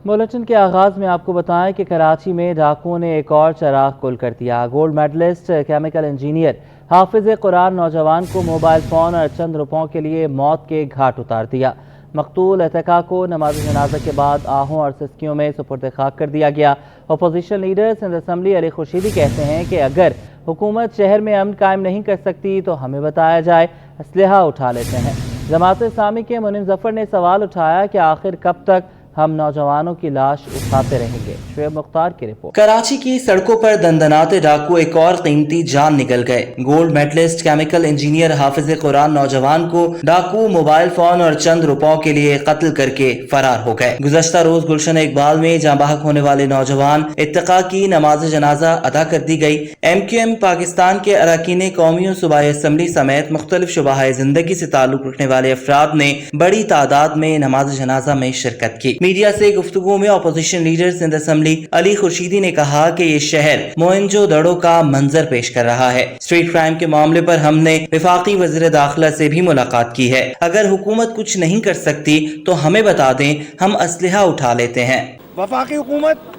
Bulletin के आगाज में आपको बताएं कि कराची में डाकुओं ने एक और चराग गुल कर दिया। गोल्ड मेडलिस्ट केमिकल इंजीनियर हाफिज कुरान नौजवान को मोबाइल फ़ोन और चंद रुपयों के लिए मौत के घाट उतार दिया। मकतूल एतका को नमाज जनाजा के बाद आहों और सिस्कियों में सुपुर्द खाक कर दिया गया। Opposition leader Sindh assembly Ali Khurshidi कहते हैं कि अगर हुकूमत शहर में अमन कायम नहीं कर सकती तो हमें बताया जाए, असलहा उठा लेते हैं। जमात इस्लामी के मुनीम जफर ने सवाल उठाया कि आखिर कब तक हम नौजवानों की लाश उठाते रहेंगे। शुएब मुख्तार की रिपोर्ट। कराची की सड़कों पर दंदनाते डाकू एक और कीमती जान निकल गए। गोल्ड मेडलिस्ट केमिकल इंजीनियर हाफिज कुरान नौजवान को डाकू मोबाइल फोन और चंद रुपयों के लिए कत्ल करके फरार हो गए। गुज़श्ता रोज गुलशन इकबाल में जाँ बहक होने वाले नौजवान इत्तका की नमाज जनाजा अदा कर दी गई। MQM पाकिस्तान के अरकान कौमी सूबाई असम्बली समेत मुख्तलिफ शुबाह जिंदगी से ताल्लुक रखने वाले अफराद ने बड़ी तादाद में नमाज जनाजा में शिरकत की। मीडिया से गुफ्तगू में opposition leader Sindh assembly Ali Khurshidi ने कहा कि ये शहर मोहनजोदड़ो का मंजर पेश कर रहा है। स्ट्रीट क्राइम के मामले पर हमने वफाकी वज़ीर दाखिला से भी मुलाकात की है। अगर हुकूमत कुछ नहीं कर सकती तो हमें बता दें, हम असलहा उठा लेते हैं। वफाकी हुकूमत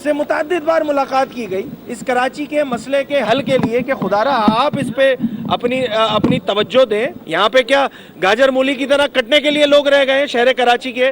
से मुतअद्दिद बार मुलाकात की गई इस कराची के मसले के हल के लिए कि खुदारा आप इस पे अपनी तवज्जो दें। यहाँ पे क्या गाजर मूली की तरह कटने के लिए लोग रह गए हैं शहर कराची के?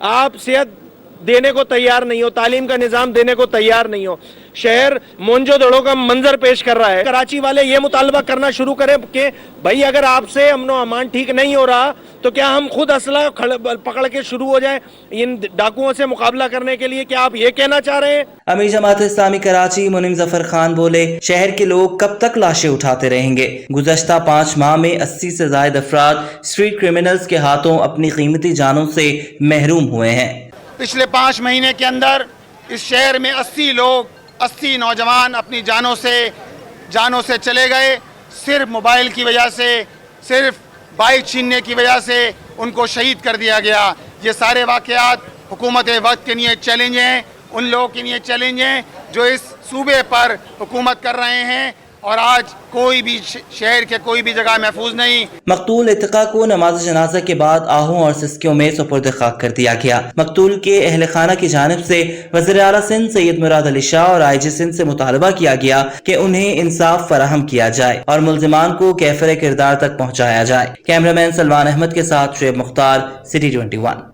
आप सेहत देने को तैयार नहीं हो, तालीम का निज़ाम देने को तैयार नहीं हो, शहर मोहनजोदड़ो का मंजर पेश कर रहा है। कराची वाले ये मुतालबा करना शुरू करें कि भाई अगर आपसे अमनो अमान ठीक नहीं हो रहा तो क्या हम खुद असला पकड़ के शुरू हो जाएं इन डाकुओं से मुकाबला करने के लिए? क्या आप ये कहना चाह रहे हैं? अमीर जमात इस्लामी कराची मुनीम जफर खान बोले, शहर के लोग कब तक लाशें उठाते रहेंगे? गुज़श्ता 5 माह में 80 से ज़ायद अफराद स्ट्रीट क्रिमिनल्स के हाथों अपनी कीमती जानों से महरूम हुए हैं। पिछले 5 महीने के अंदर इस शहर में 80 लोग, 80 नौजवान अपनी जानों से चले गए। सिर्फ मोबाइल की वजह से, सिर्फ बाइक छीनने की वजह से उनको शहीद कर दिया गया। ये सारे वाक़यात हुकूमत वक्त के लिए चैलेंज हैं, उन लोगों के लिए चैलेंज हैं जो इस सूबे पर हुकूमत कर रहे हैं, और आज कोई भी शहर के कोई भी जगह महफूज नहीं। मकतूल इत्तका को नमाज जनाजा के बाद आहों और सिस्कियों में सुपुर्द खाक कर दिया गया। मकतूल के अहल खाना की जानिब से वज़ीर आला सिंध सैयद मुराद अली शाह और IG सिंध से मुतालबा किया गया कि उन्हें इंसाफ फराहम किया जाए और मुल्जिमान को कैफर किरदार तक पहुँचाया जाए। कैमरामैन सलमान अहमद के साथ शुएब मुख्तार, सिटी 21।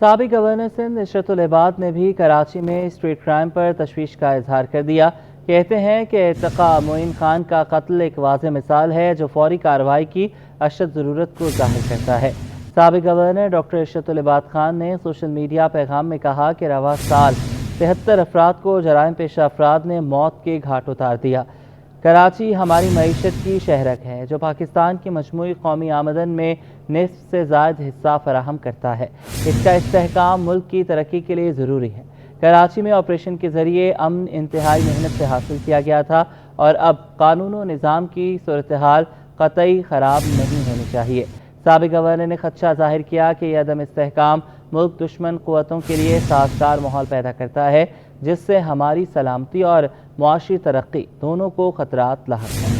साबिक गवर्नर सिंध इशरतुल इबाद ने भी कराची में स्ट्रीट क्राइम पर तशवीश का इजहार कर दिया। कहते हैं कि इत्तका मोइन खान का कत्ल एक वाज़ेह मिसाल है जो फौरी कार्रवाई की अशद ज़रूरत को ज़ाहिर करता है। साबिक गवर्नर डॉक्टर इशरतुल इबाद खान ने सोशल मीडिया पैगाम में कहा कि रवा साल 73 अफराद को जराइम पेशा अफराद ने मौत के घाट उतार दिया। कराची हमारी मईशत की शहरक है जो पाकिस्तान की मजमूई कौमी आमदन में निस्फ से ज़ायद हिस्सा फराहम करता है। इसका इस्तेहकाम मुल्क की तरक्की के लिए ज़रूरी है। कराची में ऑपरेशन के ज़रिए अमन इंतहाई मेहनत से हासिल किया गया था और अब कानून व निज़ाम की सूरत हाल कतई ख़राब नहीं होनी चाहिए। साबिक गवर्नर ने खदशा ज़ाहिर किया कि यह अदम इस्तेहकाम मुल्क दुश्मन क़ुव्वतों के लिए साज़गार माहौल पैदा करता है जिससे हमारी सलामती और मुआशी तरक्की दोनों को खतरात लाहक हैं।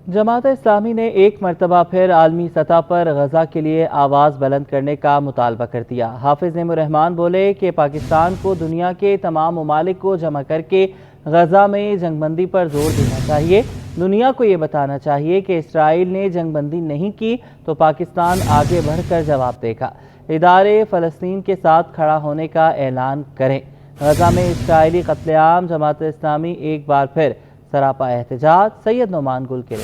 जमात इस्लामी ने एक मरतबा फिर आलमी सतह पर गजा के लिए आवाज़ बुलंद करने का मुतालबा कर दिया। हाफिज नेमुर रहमान बोले कि पाकिस्तान को दुनिया के तमाम ममालिक को जमा करके गजा में जंगबंदी पर जोर देना चाहिए। दुनिया को ये बताना चाहिए कि इसराइल ने जंगबंदी नहीं की तो पाकिस्तान आगे बढ़कर जवाब देगा। इदारे फ़लस्तीन के साथ खड़ा होने का ऐलान करें। गजा में इसराइली कत्लेआम, जमात इस्लामी एक बार फिर सरापा एहतजाज। सैयद नोमान गुल के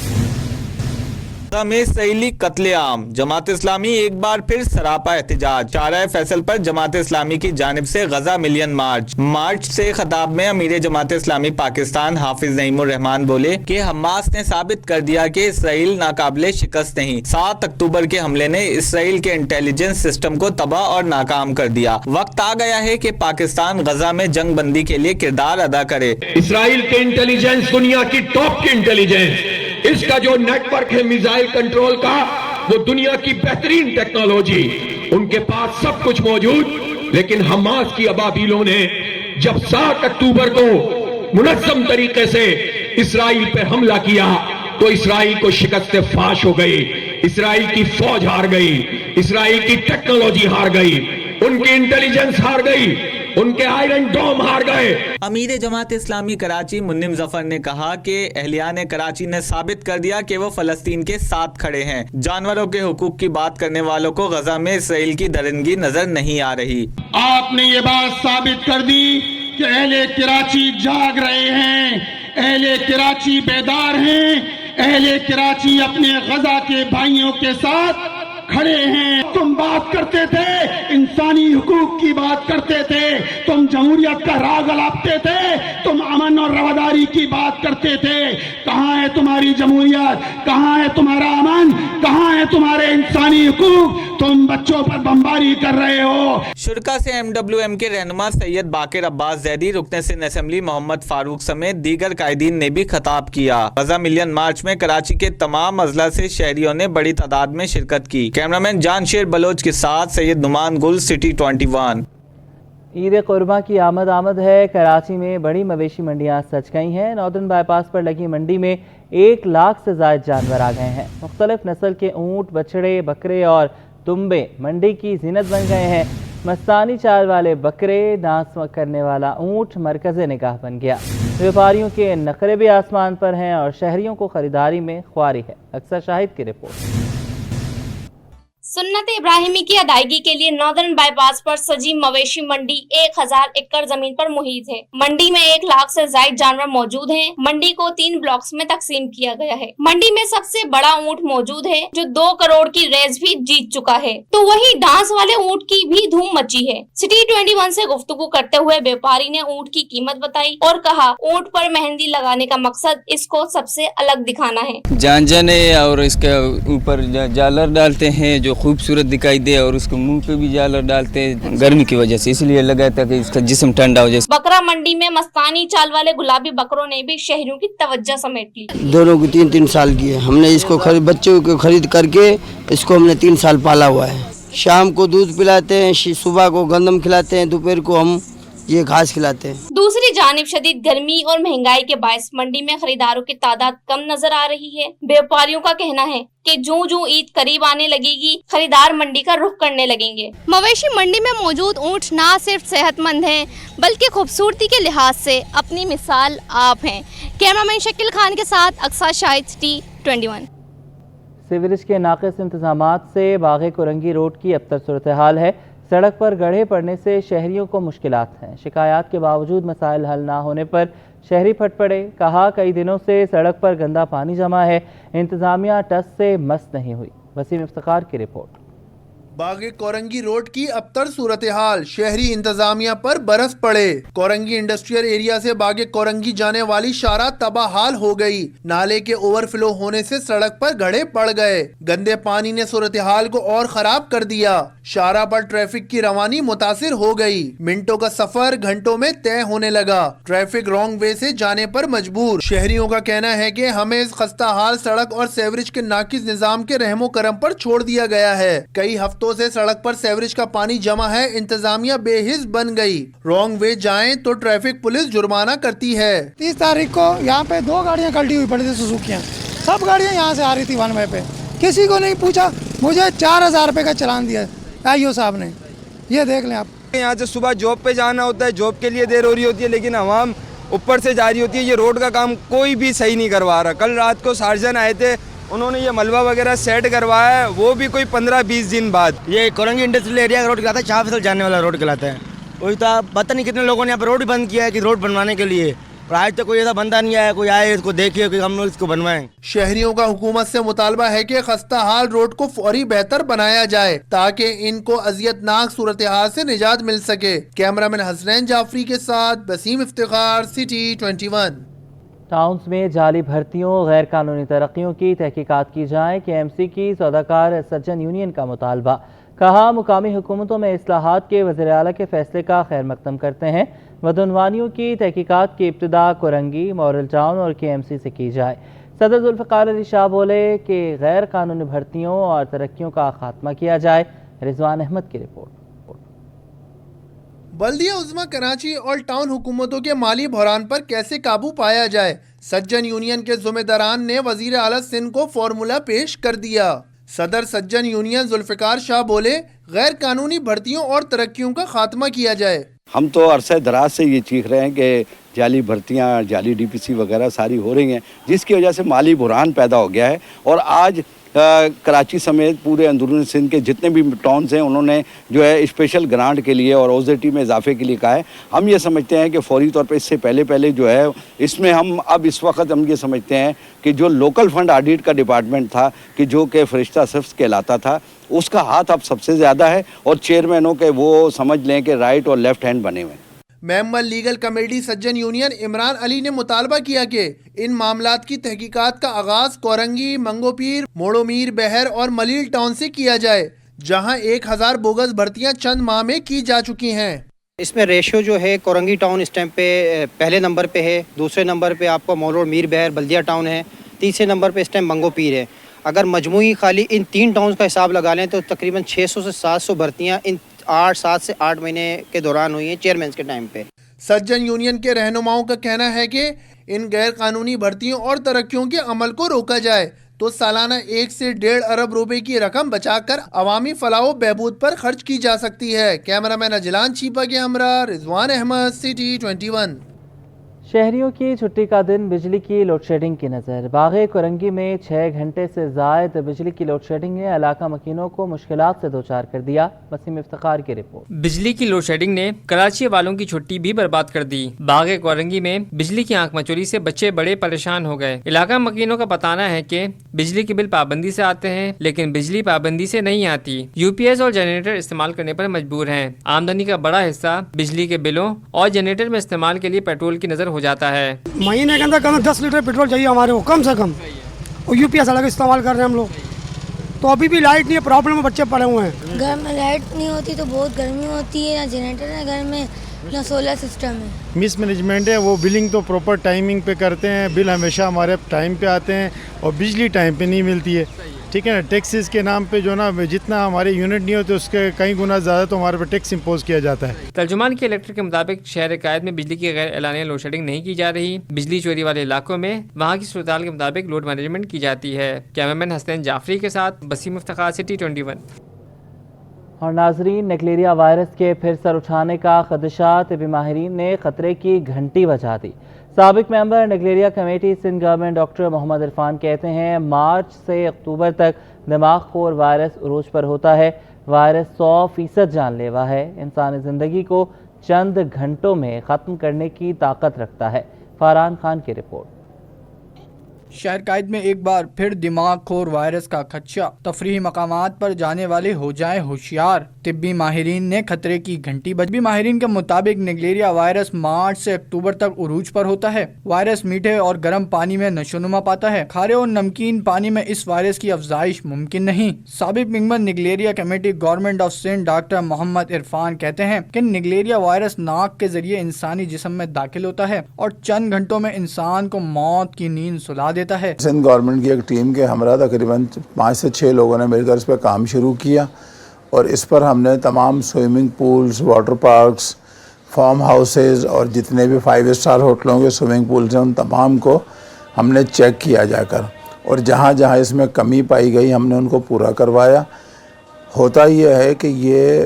में इसराइली कत्लेआम, जमात इस्लामी एक बार फिर सरापा एहतजाज। चाराए फैसल पर जमात इस्लामी की जानिब से गजा मिलियन मार्च से खिताब में अमीर जमात इस्लामी पाकिस्तान हाफिज नईमुर रहमान बोले कि हमास ने साबित कर दिया कि इसराइल नाकाबिले शिकस्त नहीं। 7 अक्टूबर के हमले ने इसराइल के इंटेलिजेंस सिस्टम को तबाह और नाकाम कर दिया। वक्त आ गया है कि पाकिस्तान गजा में जंग बंदी के लिए किरदार अदा करे। इसराइल के इंटेलिजेंस दुनिया की टॉप की इंटेलिजेंस, इसका जो नेटवर्क है मिसाइल कंट्रोल का, वो दुनिया की बेहतरीन टेक्नोलॉजी, उनके पास सब कुछ मौजूद। लेकिन हमास की अबाबीलों ने जब 7 अक्टूबर को मुनज़्ज़म तरीके से इसराइल पर हमला किया तो इसराइल को शिकस्त फाश हो गई। इसराइल की फौज हार गई, इसराइल की टेक्नोलॉजी हार गई, उनकी इंटेलिजेंस हार गई, उनके आयरन डोम हार गए। अमीर जमात इस्लामी कराची मुन्निम जफर ने कहा कि अहलियान कराची ने साबित कर दिया कि वो फलस्तीन के साथ खड़े हैं। जानवरों के हुकूक की बात करने वालों को गजा में इसराइल की दरिंदगी नजर नहीं आ रही। आपने ये बात साबित कर दी कि अहले कराची जाग रहे हैं, अहले कराची बेदार हैं, अहले कराची अपने गजा के भाइयों के साथ खड़े हैं। तुम बात करते थे, इंसानी हुकूक की बात करते थे, तुम जमहूरियत का राग अलापते थे, तुम अमन और रवादारी की बात करते थे। कहाँ है तुम्हारी जमहूरियत, कहाँ है तुम्हारा अमन, कहाँ है तुम्हारे इंसानी हुकूक? तुम बच्चों पर बमबारी कर रहे हो। शुरका से MWM के रहनुमा सैयद बाकिर अब्बास जैदी, रुकने सिंध असेंबली मोहम्मद फारूक समेत दीगर कायदीन ने भी खिताब किया। गजा मिलियन मार्च में कराची के तमाम अजला से शहरियों ने बड़ी तादाद में शिरकत की। कैमरामैन जानशेर बलोच के साथ सैयद नुमान गुल, सिटी 21। ईद कुर्बा की आमद है। कराची में बड़ी मवेशी मंडियां सज गई हैं। नॉर्दर्न बाईपास पर लगी मंडी में 1 लाख से ज़ायद जानवर आ गए हैं। मुख्तलिफ नस्ल के ऊँट, बछड़े, बकरे और तुम्बे मंडी की जीनत बन गए हैं। मस्तानी चाल वाले बकरे, नाच करने वाला ऊँट मरकज़ निगाह बन गया। व्यापारियों के नखरे भी आसमान पर हैं और शहरियों को खरीदारी में ख्वारी है। अक्सर शाहिद की रिपोर्ट। सुन्नत इब्राहिमी की अदायगी के लिए नॉर्दर्न बाईपास पर सजी मवेशी मंडी 1000 एकड़ जमीन पर मुहित है। मंडी में 1 लाख से ज्यादा जानवर मौजूद हैं। मंडी को 3 ब्लॉक्स में तकसीम किया गया है। मंडी में सबसे बड़ा ऊँट मौजूद है जो 2 करोड़ की रेस भी जीत चुका है, तो वही डांस वाले ऊँट की भी धूम मची है। सिटी 21 से गुफ्तगू करते हुए व्यापारी ने ऊँट की कीमत बताई और कहा, ऊँट पर मेहंदी लगाने का मकसद इसको सबसे अलग दिखाना है। जानजने और इसके ऊपर झालर डालते हैं जो खूबसूरत दिखाई दे, और उसके मुंह पे भी झालर डालते हैं गर्मी की वजह से, इसलिए लगा था कि इसका जिस्म ठंडा हो जाए। बकरा मंडी में मस्तानी चाल वाले गुलाबी बकरों ने भी शहरियों की तवज्जो समेट ली। दोनों की 3-3 साल की है। हमने इसको बच्चों को खरीद करके इसको हमने 3 साल पाला हुआ है। शाम को दूध पिलाते हैं, सुबह को गंदम खिलाते हैं, दोपहर को हम ये घास खिलाते हैं। दूसरी जानिब शदीद गर्मी और महंगाई के बायस मंडी में खरीदारों की तादाद कम नजर आ रही है। व्यापारियों का कहना है कि जो ईद करीब आने लगेगी, खरीदार मंडी का रुख करने लगेंगे। मवेशी मंडी में मौजूद ऊँट न सिर्फ सेहतमंद हैं, बल्कि खूबसूरती के लिहाज से अपनी मिसाल आप हैं। कैमरामैन शकील खान के साथ अक्सर शाहिद, सिटी 21। सीवरेज के नाक़िस इंतजामात से बाग़े कोरंगी रोड की अबतर सूरत हाल है। सड़क पर गड्ढे पड़ने से शहरियों को मुश्किलात हैं। शिकायत के बावजूद मसाइल हल ना होने पर शहरी फट पड़े। कहा, कई दिनों से सड़क पर गंदा पानी जमा है, इंतजामिया टस से मस नहीं हुई। वसीम इफ्तिखार की रिपोर्ट। बागे कोरंगी रोड की अबतर सूरत हाल, शहरी इंतजामिया पर बरस पड़े। कोरंगी इंडस्ट्रियल एरिया से बागे कोरंगी जाने वाली शारा तबाहाल हो गई। नाले के ओवरफ्लो होने से सड़क पर गड्ढे पड़ गए। गंदे पानी ने सूरत हाल को और खराब कर दिया। शारा पर ट्रैफिक की रवानी मुतासिर हो गई। मिनटों का सफर घंटों में तय होने लगा। ट्रैफिक रॉन्ग वे से जाने पर मजबूर। शहरियों का कहना है कि हमें इस खस्ता हाल सड़क और सेवरेज के नाकिस निजाम के रहमो करम पर छोड़ दिया गया है। कई हफ्तों से सड़क पर सेवरेज का पानी जमा है, इंतजामिया बेहिस बन गई। रॉन्ग वे जाएं तो ट्रैफिक पुलिस जुर्माना करती है। 30 तारीख को यहाँ पे 2 गाड़ियाँ कल्टी हुई पड़ी थी, सुजुकियाँ। सब गाड़ियाँ यहाँ से आ रही थी वन वे पे, किसी को नहीं पूछा। मुझे 4000 रुपए का चलान दिया आईओ साहब ने। ये देख लें आप। यहाँ से सुबह जॉब पे जाना होता है, जॉब के लिए देर हो रही होती है, लेकिन आवाम ऊपर से जा रही होती है। ये रोड का काम कोई भी सही नहीं करवा रहा। कल रात को सार्जन आए थे, उन्होंने ये मलबा वगैरह सेट करवाया है, वो भी कोई 15-20 दिन बाद। ये कोरंगी इंडस्ट्रियल एरिया का रोड कहलाता है, शाह फैसल जाने वाला रोड कहलाता है। वही तो पता नहीं कितने लोगों ने यहाँ पर रोड बंद किया है कि रोड बनवाने के लिए, और आज तक कोई ऐसा बंदा नहीं आया कोई आए इसको देखिए कि हम लोग इसको बनवाएं। शहरियों का हुकूमत से मुतालबा है कि खस्ता हाल रोड को फौरी बेहतर बनाया जाए ताकि इनको अजियतनाक सूरत हाल से निजात मिल सके। कैमरामैन हसनैन जाफरी के साथ वसीम इफ्तिखार, सिटी 21। टाउन्स में जाली भर्तियों, गैर कानूनी तरक्कियों की तहकीकात की जाए। KMC की सौदाकार सज्जन यूनियन का मुतालबा। कहा, मुकामी हुकूमतों में इस्लाहात के वज़ीर आला के फैसले का खैर मकदम करते हैं। बदउनवानियों की तहकीकात की इब्तिदा कोरंगी, मॉडल टाउन और KMC से की जाए। सदर जुल्फ़िकार अली शाह बोले कि गैर कानूनी भर्तियों और तरक्कियों का खात्मा किया जाए। रिजवान अहमद की रिपोर्ट। बल्दिया उज़्मा कराची और टाउन हुकूमतों के माली बहरान पर कैसे काबू पाया जाए, सज्जन यूनियन के ज़िम्मेदारान ने वज़ीर आला सिंध को फार्मूला पेश कर दिया। صدر سجن یونین ذوالفقار شاہ بولے غیر قانونی بھرتیوں اور ترقیوں کا خاتمہ کیا جائے۔ ہم تو عرصہ دراز سے یہ چیخ رہے ہیں کہ جعلی بھرتیاں، جعلی ڈی پی سی وغیرہ ساری ہو رہی ہیں، جس کی وجہ سے مالی بحران پیدا ہو گیا ہے، اور آج کراچی سمیت پورے اندرون سندھ کے جتنے بھی ٹاؤنز ہیں انہوں نے جو ہے اسپیشل گرانٹ کے لیے اور OZT میں اضافے کے لیے کہا ہے۔ ہم یہ سمجھتے ہیں کہ فوری طور پہ اس سے پہلے جو ہے اس میں ہم اب اس وقت ہم یہ سمجھتے ہیں کہ جو لوکل فنڈ آڈٹ کا ڈپارٹمنٹ تھا کہ جو کہ فرشتہ صفت کہلاتا تھا، اس کا ہاتھ اب سب سے زیادہ ہے، اور چیئرمینوں کے وہ سمجھ لیں کہ رائٹ اور لیفٹ ہینڈ بنے ہوئے ہیں۔ ممبر لیگل کمیٹی سجن یونین عمران علی نے مطالبہ کیا کہ ان معاملات کی تحقیقات کا آغاز کورنگی، منگو پیر، موڑو میر، بہر اور ملیل ٹاؤن سے کیا جائے، جہاں 1000 بوگس بھرتیاں چند ماہ میں کی جا چکی ہیں۔ اس میں ریشیو جو ہے کورنگی ٹاؤن اس ٹائم پہ پہلے نمبر پہ ہے، دوسرے نمبر پہ آپ کو موڑو میر، بہر، بلدیہ ٹاؤن ہے، تیسرے نمبر پہ اس ٹائم منگو پیر ہے۔ اگر مجموعی خالی ان 3 ٹاؤنز کا حساب لگا لیں تو تقریباً 600 سے 700 بھرتیاں ان 7 سے 8 مہینے کے دوران ہوئی ہیں چیئرمینز کے ٹائم پہ۔ سجن یونین کے رہنماؤں کا کہنا ہے کہ ان غیر قانونی بھرتیوں اور ترقیوں کے عمل کو روکا جائے تو سالانہ 1 سے 1.5 ارب روپے کی رقم بچا کر عوامی فلاح و بہبود پر خرچ کی جا سکتی ہے۔ کیمرہ مین اجلان چھیپا کے ہمراہ رضوان احمد، سٹی 21۔ شہریوں کی چھٹی کا دن بجلی کی لوڈ شیڈنگ کی نظر۔ باغ کورنگی میں 6 گھنٹے سے زائد بجلی کی لوڈ شیڈنگ نے علاقہ مکینوں کو مشکلات سے دوچار کر دیا۔ وسیم افتخار کی رپورٹ۔ بجلی کی لوڈ شیڈنگ نے کراچی والوں کی چھٹی بھی برباد کر دی۔ باغ کورنگی میں بجلی کی آنکھ مچولی سے بچے بڑے پریشان ہو گئے۔ علاقہ مکینوں کا بتانا ہے کہ بجلی کے بل پابندی سے آتے ہیں لیکن بجلی پابندی سے نہیں آتی۔ UPS اور جنریٹر استعمال کرنے پر مجبور ہیں۔ آمدنی کا بڑا حصہ بجلی کے بلوں اور جنریٹر میں استعمال کے لیے پیٹرول کی نظر ہو جاتا ہے۔ مہینے کے اندر کم 10 لیٹر پیٹرول چاہیے ہمارے کو کم سے کم، اور UPS الگ استعمال کر رہے ہیں ہم لوگ، تو ابھی بھی لائٹ نہیں ہے، پرابلم میں بچے پڑے ہوئے ہیں۔ گھر میں لائٹ نہیں ہوتی تو بہت گرمی ہوتی ہے، نہ جنریٹر ہے گھر میں نہ سولر سسٹم ہے۔ مس مینجمنٹ ہے، وہ بلنگ تو پراپر ٹائمنگ پہ کرتے ہیں، بل ہمیشہ ہمارے ٹائم پہ آتے ہیں اور بجلی ٹائم پہ نہیں ملتی ہے، ٹھیک ہے نا۔ ٹیکسز کے نام پہ جو نا جتنا ہمارے یونٹ نہیں ہوتے اس کے کئی گنا زیادہ تو ہمارے پہ ٹیکس امپوز کیا جاتا ہے۔ ترجمان کے الیکٹرک کے مطابق شہر قائد میں بجلی کی غیر اعلانیہ لوڈ شیڈنگ نہیں کی جا رہی۔ بجلی چوری والے علاقوں میں وہاں کی صورتحال کے مطابق لوڈ مینجمنٹ کی جاتی ہے۔ کیمرامین حسین جعفری کے ساتھ وسیم افتخار، سٹی 21۔ اور ناظرین، نیکلیریا وائرس کے پھر سر اٹھانے کا خدشات، طبی ماہرین نے خطرے کی گھنٹی بجا دی۔ سابق member Naegleria committee Sindh government doctor Muhammad Irfan کہتے ہیں مارچ سے اکتوبر تک دماغ خور وائرس عروج پر ہوتا ہے۔ وائرس 100% جان لیوا ہے، انسانی زندگی کو چند گھنٹوں میں ختم کرنے کی طاقت رکھتا ہے۔ فاران خان کی رپورٹ۔ شہر قائد میں ایک بار پھر دماغ خور وائرس کا خدشہ، تفریحی مقامات پر جانے والے ہو جائیں ہوشیار۔ طبی ماہرین نے خطرے کی گھنٹی بجی۔ ماہرین کے مطابق نیکلیریا وائرس مارچ سے اکتوبر تک عروج پر ہوتا ہے۔ وائرس میٹھے اور گرم پانی میں نشوونما پاتا ہے، کھارے اور نمکین پانی میں اس وائرس کی افزائش ممکن نہیں۔ سابق member Naegleria committee government of Sindh doctor Muhammad Irfan کہتے ہیں کہ نیکلیریا وائرس ناک کے ذریعے انسانی جسم میں داخل ہوتا ہے اور چند گھنٹوں میں انسان کو موت کی نیند سلا دیتا ہے۔ سندھ گورنمنٹ کی ایک ٹیم کے ہمراہ تقریباً 5 سے 6 لوگوں نے مل کر اس پہ کام شروع کیا، اور اس پر ہم نے تمام swimming pools, water parks, farm houses اور جتنے بھی 5 اسٹار ہوٹلوں کے سوئمنگ پولز ہیں ان تمام کو ہم نے چیک کیا جا کر، اور جہاں جہاں اس میں کمی پائی گئی ہم نے ان کو پورا کروایا۔ ہوتا یہ ہے کہ یہ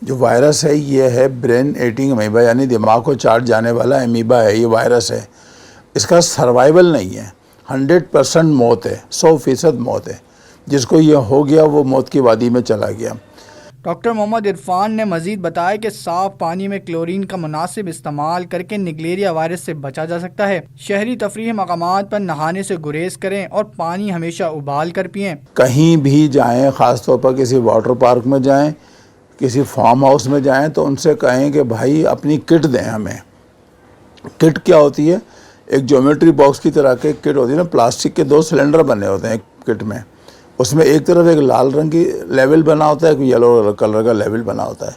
جو وائرس ہے یہ ہے برین ایٹنگ امیبا، یعنی دماغ کو چاٹ جانے والا امیبا ہے، یہ وائرس ہے۔ اس کا سروائیول نہیں ہے، 100% موت ہے، 100% موت ہے۔ جس کو یہ ہو گیا وہ موت کی وادی میں چلا گیا۔ ڈاکٹر محمد عرفان نے مزید بتایا کہ صاف پانی میں کلورین کا مناسب استعمال کر کے نیکلیریا وائرس سے بچا جا سکتا ہے۔ شہری تفریحی مقامات پر نہانے سے گریز کریں اور پانی ہمیشہ ابال کر پئیں۔ کہیں بھی جائیں، خاص طور پر کسی واٹر پارک میں جائیں، کسی فارم ہاؤس میں جائیں تو ان سے کہیں کہ بھائی اپنی کٹ دیں ہمیں۔ کٹ کیا ہوتی ہے؟ ایک جیومیٹری باکس کی طرح کے کٹ ہوتی ہے نا، پلاسٹک کے 2 سلنڈر بنے ہوتے ہیں ایک کٹ میں، اس میں ایک طرف ایک لال رنگ کی لیول بنا ہوتا ہے، ایک یلو کلر کا لیول بنا ہوتا ہے،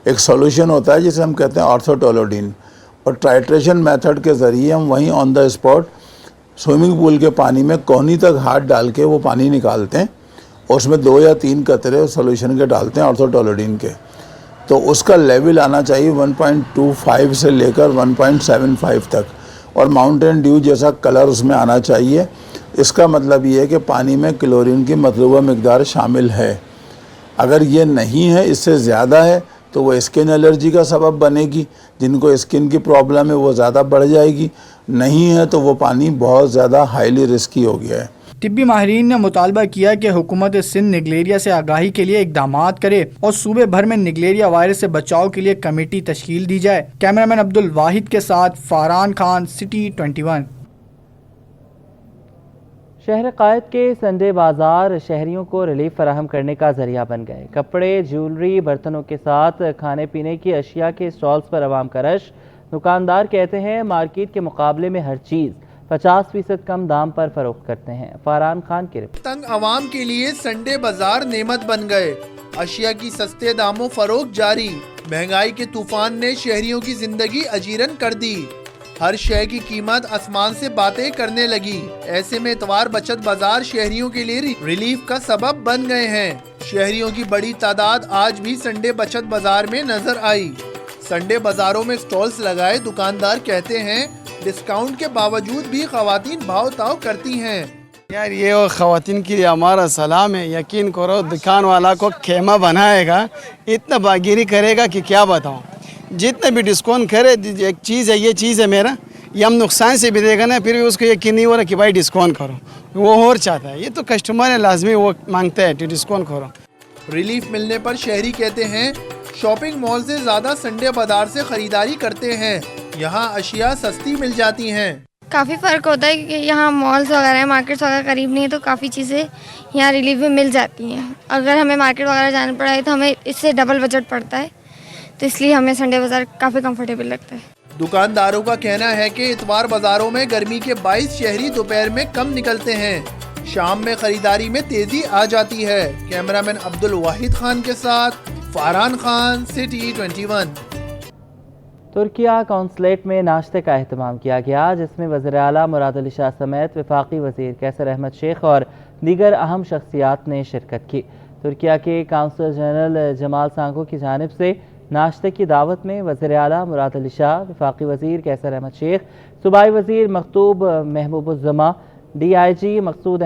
ایک سولوشن ہوتا ہے جسے ہم کہتے ہیں آرتھوٹولوڈین، اور ٹائٹریشن میتھڈ کے ذریعے ہم وہیں آن دا اسپاٹ سوئمنگ پول کے پانی میں کونی تک ہاتھ ڈال کے وہ پانی نکالتے ہیں اور اس میں 2 یا 3 قطرے سولوشن کے ڈالتے ہیں آرتھوٹولوڈین کے، تو اس کا لیول آنا چاہیے 1.25 سے لے کر 1.75 تک، اور माउंटेन ड्यू जैसा कलर उसमें आना चाहिए। इसका मतलब ये है कि पानी में क्लोरीन की मतलूबा मिकदार शामिल है। अगर ये नहीं है, इससे ज़्यादा है, तो वो स्किन एलर्जी का सबब बनेगी। जिनको स्किन की प्रॉब्लम है वो ज़्यादा बढ़ जाएगी, नहीं है तो वो पानी बहुत ज़्यादा हाईली रिस्की हो गया है। तिब्बी माहिरीन ने मुतालबा किया कि हुकूमत सिंध निगलेरिया से आगाही के लिए इकदामात करे और सूबे भर में निगलेरिया वायरस से बचाव के लिए कमेटी तश्कील दी जाए। कैमरामैन अब्दुल वाहिद के साथ फारान खान, सिटी 21। शहर कायद के संडे बाजार शहरियों को रिलीफ फराहम करने का जरिया बन गए। कपड़े, ज्वेलरी, बर्तनों के साथ खाने पीने की अशिया के स्टॉल्स पर आवाम का रश। दुकानदार कहते हैं मार्केट के मुकाबले में हर चीज़ 50% कम दाम पर फरोख्त करते हैं। फारान खान की रिपोर्ट। तंग आवाम के लिए संडे बाजार नेमत बन गए। अशिया की सस्ते दामों फरोख्त जारी। महंगाई के तूफान ने शहरियों की जिंदगी अजीरन कर दी। हर शय की कीमत आसमान से बातें करने लगी। ऐसे में इतवार बचत बाजार शहरियों के लिए रिलीफ का सबब बन गए हैं। शहरियों की बड़ी तादाद आज भी संडे बचत बाजार में नजर आई। संडे बाजारों में स्टॉल्स लगाए दुकानदार कहते हैं डिस्काउंट के बावजूद भी खवातीन भाव ताव करती हैं। यार ये वो खवातीन के लिए हमारा सलाम है। यकीन करो दुकान वाला को खेमा बनाएगा, इतना बागीरी करेगा कि क्या बताऊं। जितने भी डिस्काउंट करे, एक चीज़ है, ये चीज़ है मेरा, ये हम नुकसान से भी देगा ना, फिर भी उसको यकीन नहीं हो रहा कि भाई डिस्काउंट करो, वो और चाहता है। ये तो कस्टमर है, लाजमी वो मांगता है कि डिस्काउंट करो। रिलीफ मिलने पर शहरी कहते हैं शॉपिंग मॉल से ज्यादा संडे बाजार से खरीदारी करते हैं। यहाँ अशिया सस्ती मिल जाती हैं। काफ़ी फ़र्क होता है क्योंकि यहाँ मॉल्स वगैरह मार्केट्स वगैरह करीब नहीं है, तो काफ़ी चीज़ें यहाँ रिलीफ में मिल जाती हैं। अगर हमें मार्केट वगैरह जाना पड़ा है तो हमें इससे डबल बजट पड़ता है, तो इसलिए हमें संडे बाज़ार काफ़ी कंफर्टेबल लगता है। दुकानदारों का कहना है कि इतवार बाजारों में गर्मी के 22 शहरी दोपहर में कम निकलते हैं। शाम में खरीदारी में तेजी आ जाती है। कैमरामैन अब्दुल वाहिद खान के साथ फारान खान, सिटी 21। तुर्किया कौंसलेट में नाश्ते का एहतमाम किया गया, जिसमें वज़ीर आला मुराद अली शाह समेत वफाकी वज़ीर कैसर अहमद शेख और दीगर अहम शख्सियात ने शिरकत की। तुर्किया के काउंसल जनरल जमाल सांगो की जानिब से नाश्ते की दावत में वज़ीर आला मुराद अली शाह, वफाकी वज़ीर कैसर अहमद शेख, सूबाई वज़ीर मखतूब महबूबुज़्ज़मा, DIG मकसूद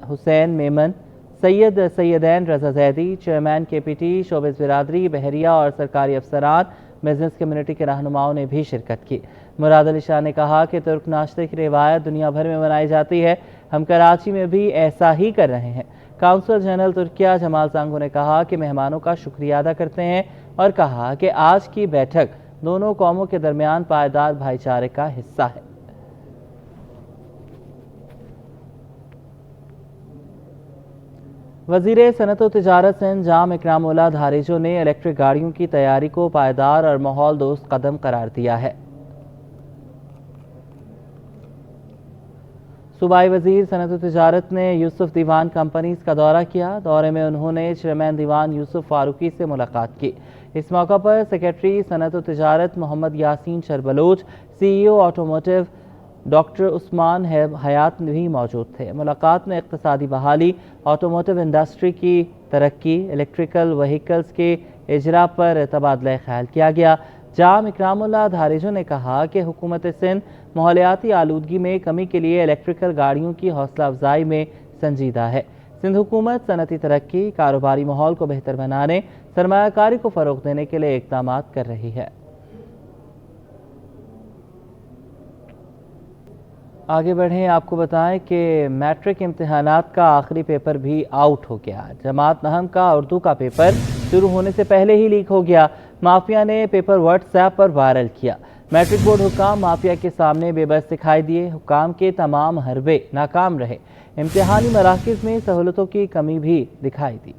हुसैन मेमन, सैयदैन रज़ा ज़ैदी, चेयरमैन KPT, शोबिस बिरादरी, बहरिया और सरकारी अफसरान, बिजनेस कम्युनिटी के रहनुमाओं ने भी शिरकत की। मुराद अली शाह ने कहा कि तुर्क नाश्ते की रिवायत दुनिया भर में मनाई जाती है, हम कराची में भी ऐसा ही कर रहे हैं। काउंसल जनरल तुर्किया जमाल सांगो ने कहा कि मेहमानों का शुक्रिया अदा करते हैं और कहा कि आज की बैठक दोनों कौमों के दरमियान पायदार भाईचारे का हिस्सा है। वज़ीर सनत व तिजारत सिंध जाम इकरामुल्लाह धारेजो ने इलेक्ट्रिक गाड़ियों की तैयारी को पायदार और माहौल दोस्त कदम करार दिया है। सूबाई वज़ीर सनत व तिजारत ने यूसुफ दीवान कंपनीज का दौरा किया। दौरे में उन्होंने चेयरमैन दीवान यूसुफ फारूकी से मुलाकात की। इस मौका पर सेक्रेटरी सनत व तिजारत Muhammad Yasin Sharbaloch, CEO automotive doctor Usman Hayat भी मौजूद थे। मुलाकात में इक़्तिसादी बहाली, ऑटोमोटिव इंडस्ट्री की तरक्की, इलेक्ट्रिकल व्हीकल्स के इजरा पर तबादला ख्याल किया गया। जाम इकरामुल्लाह धारेजो ने कहा कि हुकूमत सिंध माहौलियाती आलूदगी में कमी के लिए इलेक्ट्रिकल गाड़ियों की हौसला अफजाई में संजीदा है। सिंध हुकूमत सनती तरक्की, कारोबारी माहौल को बेहतर बनाने, सरमायाकारी को फ़रोग़ देने के लिए इक़दाम कर रही है। आगे बढ़ें, आपको बताएं कि मैट्रिक इम्तिहानात का आखिरी पेपर भी आउट हो गया। जमात नहम का उर्दू का पेपर शुरू होने से पहले ही लीक हो गया। माफिया ने पेपर व्हाट्सएप पर वायरल किया। मैट्रिक बोर्ड हुकाम माफिया के सामने बेबस दिखाई दिए। हुकाम के तमाम हरबे नाकाम रहे। इम्तिहानी मराकिज़ में सहूलतों की कमी भी दिखाई दी।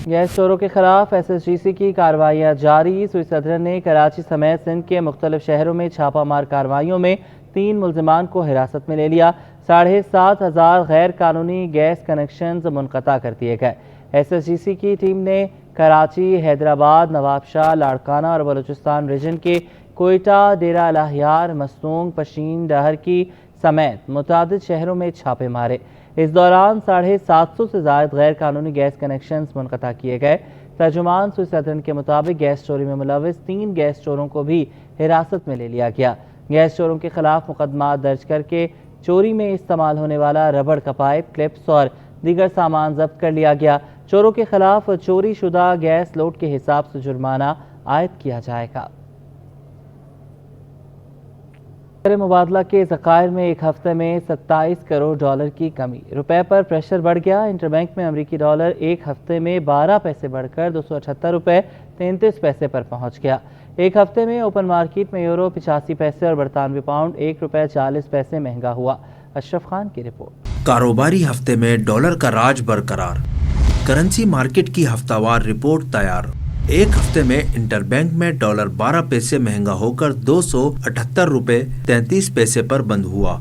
गैस चोरों के खिलाफ SSGC की कार्रवाइयाँ जारी। सुई सदर ने कराची समेत सिंध के मुख्तलिफ शहरों में छापामार कार्रवाइयों में 3 मुल्जिमान को हिरासत में ले लिया। 7,500 गैर कानूनी गैस कनेक्शंस मुनक़ता कर दिए गए। SSGC की टीम ने कराची, हैदराबाद, नवाबशाह, लाड़काना और बलूचिस्तान रीजन के कोयटा, डेरा अल-अहयार, मस्तूंग, पशीन, डहरकी समेत मुतादिद शहरों में छापे मारे। इस दौरान 750 से ज़ायद गैर कानूनी गैस कनेक्शंस मुनक़ता किए गए। ترجمان سوئس ادرن کے مطابق گیس چوری میں ملوث 3 گیس چوروں کو بھی حراست میں لے لیا گیا۔ گیس چوروں کے خلاف مقدمات درج کر کے چوری میں استعمال ہونے والا ربڑ کا پائپ، کلپس اور دیگر سامان ضبط کر لیا گیا۔ چوروں کے خلاف چوری شدہ گیس لوڈ کے حساب سے جرمانہ عائد کیا جائے گا۔ مبادلہ کے ذخائر میں ایک ہفتے میں 27 کروڑ ڈالر کی کمی، روپے پر پریشر بڑھ گیا۔ انٹر بینک میں امریکی ڈالر ایک ہفتے میں 12 پیسے بڑھ کر 278 روپے 33 پیسے پر پہنچ گیا۔ ایک ہفتے میں اوپن مارکیٹ میں یورو 85 پیسے اور برطانوی پاؤنڈ 1 روپے 40 پیسے مہنگا ہوا۔ اشرف خان کی رپورٹ۔ کاروباری ہفتے میں ڈالر کا راج برقرار، کرنسی مارکیٹ کی ہفتہ وار رپورٹ تیار۔ ایک ہفتے میں انٹر بینک میں ڈالر 12 پیسے مہنگا ہو کر 278 روپے 33 پیسے پر بند ہوا۔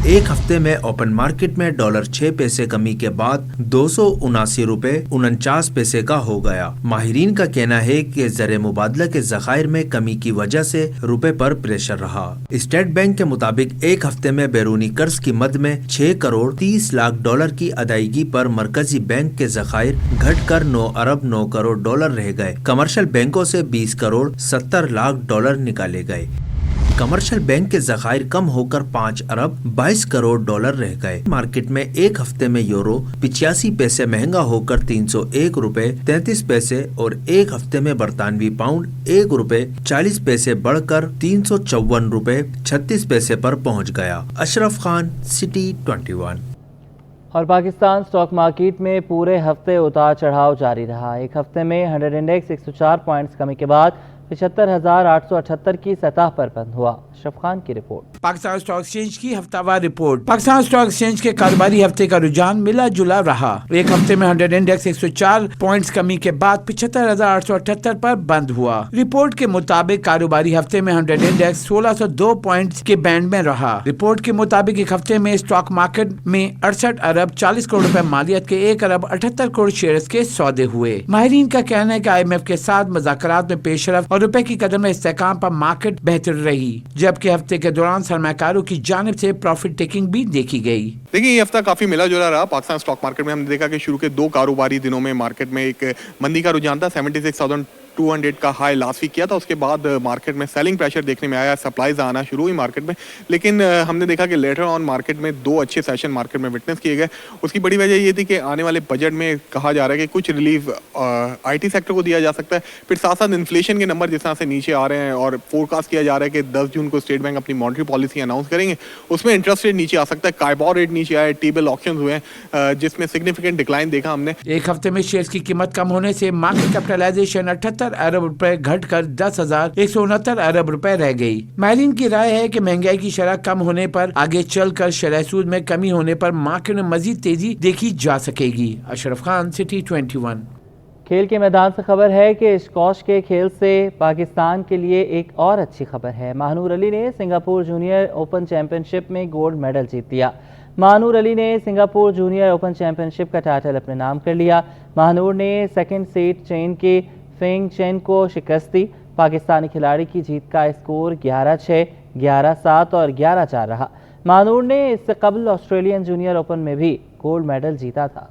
ایک ہفتے میں اوپن مارکیٹ میں ڈالر 6 پیسے کمی کے بعد 279 روپے 49 پیسے کا ہو گیا۔ ماہرین کا کہنا ہے کہ زر مبادلہ کے ذخائر میں کمی کی وجہ سے روپے پر پریشر رہا۔ اسٹیٹ بینک کے مطابق ایک ہفتے میں بیرونی قرض کی مد میں 6 کروڑ 30 لاکھ ڈالر کی ادائیگی پر مرکزی بینک کے ذخائر گھٹ کر 9 ارب 9 کروڑ ڈالر رہ گئے۔ کمرشل بینکوں سے 20 کروڑ 70 لاکھ ڈالر نکالے گئے۔ کمرشل بینک کے ذخائر کم ہو کر 5 ارب 22 کروڑ ڈالر رہ گئے۔ مارکیٹ میں ایک ہفتے میں یورو 85 پیسے مہنگا ہو کر 301 روپے 33 پیسے اور ایک ہفتے میں برطانوی پاؤنڈ 1 روپے 40 پیسے بڑھ کر 354 روپے 36 پیسے پر پہنچ گیا۔ اشرف خان، سٹی 21۔ اور پاکستان سٹاک مارکیٹ میں پورے ہفتے اتار چڑھاؤ جاری رہا۔ ایک ہفتے میں 100 انڈیکس 104 پوائنٹس کمی کے بعد 75,878 کی سطح پر بند ہوا۔ اشرف خان کی رپورٹ۔ پاکستان اسٹاک ایکسچینج کی ہفتہ وار رپورٹ۔ پاکستان اسٹاک ایکسچینج کے کاروباری ہفتے کا رجحان ملا جلا رہا۔ ایک ہفتے میں 100 انڈیکس 104 پوائنٹس کمی کے بعد 75,878 پر بند ہوا۔ رپورٹ کے مطابق کاروباری ہفتے میں 100 انڈیکس 1602 پوائنٹس کے بینڈ میں رہا۔ رپورٹ کے مطابق ایک ہفتے میں اسٹاک مارکیٹ میں 68 ارب 40 کروڑ روپے مالیت کے 1 ارب 78 کروڑ شیئرز کے سودے ہوئے۔ ماہرین کا کہنا ہے کہ IMF کے ساتھ مذاکرات میں پیش رفت اور روپے کی قدر میں استحکام پر مارکیٹ بہتر رہی، جبکہ ہفتے کے دوران سرمایہ کاروں کی جانب سے پروفٹ ٹیکنگ بھی دیکھی گئی۔ دیکھیں یہ ہفتہ کافی ملا جلا رہا۔ پاکستان اسٹاک مارکیٹ میں ہم نے دیکھا کہ شروع کے 2 کاروباری دنوں میں مارکیٹ میں ایک مندی کا رجحان تھا۔ 76,200 کا ہائی لاسٹ ویک کیا تھا۔ اس کے بعد مارکیٹ میں سیلنگ پریشر دیکھنے میں آیا، سپلائز آنا شروع ہوئی مارکیٹ میں، لیکن ہم نے دیکھا کہ لیٹر آن مارکیٹ میں 2 اچھے سیشن مارکیٹ میں وٹنس کیے گئے۔ اس کی بڑی وجہ یہ تھی کہ آنے والے بجٹ میں کہا جا رہا ہے کہ کچھ ریلیف IT سیکٹر کو دیا جا سکتا ہے، پھر ساتھ ساتھ انفلیشن کے نمبر جس طرح سے نیچے آ رہے ہیں اور فورکاسٹ کیا جا رہا ہے کہ 10 جون کو اسٹیٹ بینک اپنی مانیٹری پالیسی اناؤنس کریں گے، اس میں انٹرسٹ ریٹ نیچے آ سکتا ہے۔ کائبور ریٹ نیچے آئے، ٹی بل آکشنز ہوئے ہیں جس میں سگنیفیکنٹ ڈکلائن دیکھا ہم نے۔ ایک ہفتے میں شیئرز کی قیمت کم ہونے سے مارکیٹ کیپٹلائزیشن 78 ارب روپے گھٹ کر 10,169 ارب روپے رہ گئی۔ ماہرین کی رائے ہے کہ مہنگائی کی شرح کم ہونے پر آگے چل کر شرح سود میں کمی ہونے پر مارکیٹ میں مزید تیزی دیکھی جا سکے گی۔ اشرف خان، سٹی 21۔ کھیل کے میدان سے خبر ہے کہ اسکواش کے کھیل سے پاکستان کے لیے ایک اور اچھی خبر ہے۔ ماہنور علی نے سنگاپور جونیئر اوپن چیمپئن شپ میں گولڈ میڈل جیت لیا۔ ماہنور علی نے سنگاپور جونیئر اوپن چیمپئن شپ کا ٹائٹل اپنے نام کر لیا۔ ماہنور نے سیکنڈ سیٹ چین کے فینگ چین کو شکست دی۔ پاکستانی کھلاڑی کی جیت کا اسکور 11-6، 11-7 اور 11-4 رہا۔ ماہنور نے اس سے قبل آسٹریلین جونیئر اوپن میں بھی گولڈ میڈل جیتا تھا۔